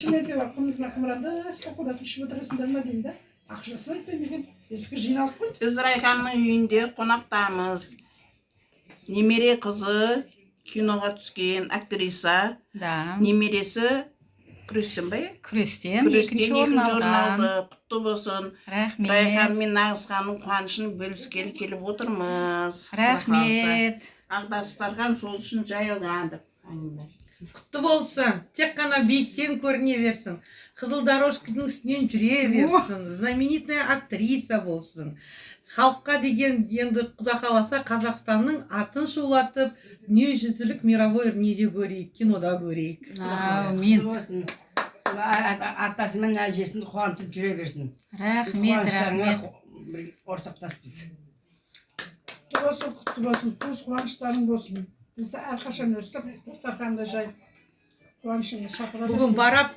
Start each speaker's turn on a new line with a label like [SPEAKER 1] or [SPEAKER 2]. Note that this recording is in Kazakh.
[SPEAKER 1] Şimdi var kımızma kımıranda sokuda düşüp oturasınlar mı diyeyim de. Akşası ötmemegen eski jinalıp koyduk.
[SPEAKER 2] Biz Rayhan'ın үйünde konaqtamız. Немере kızı kinoga түскен aktrisa.
[SPEAKER 3] Да.
[SPEAKER 2] Немересі Kristin Bey.
[SPEAKER 3] Kristin
[SPEAKER 2] Kristin
[SPEAKER 3] ikinci
[SPEAKER 2] екінші
[SPEAKER 3] orun
[SPEAKER 2] орын
[SPEAKER 3] algan.
[SPEAKER 2] алды. Құтты болсын.
[SPEAKER 3] Рахмет.
[SPEAKER 2] Райхан мен Нағызханның қуанышын бөліскелі келіп отырмыз.
[SPEAKER 3] Рахмет.
[SPEAKER 2] Ағдастарға сол үшін жайылған деп.
[SPEAKER 4] Құтты болсын. Тек қана биіктен көріне берсін. Қызыл дорожканың үстінен жүре берсін. Знаменитная актриса болсын. Халыққа деген енді құда қаласа Қазақстанның атын шулатып, дүниежүзілік мировой неде көрейік, кинода көрейік.
[SPEAKER 3] Amin.
[SPEAKER 5] Атасымен әжесін қуантып жүре берсін.
[SPEAKER 3] Рахмет, рахмет.
[SPEAKER 5] Ортақтаспыз.
[SPEAKER 1] Құтты болсын, туыс қуаныштарың болсын. Бізді әрқашан өстіп, дастарханда жайып, қуанышыңды шақырады.
[SPEAKER 4] Бүгін барап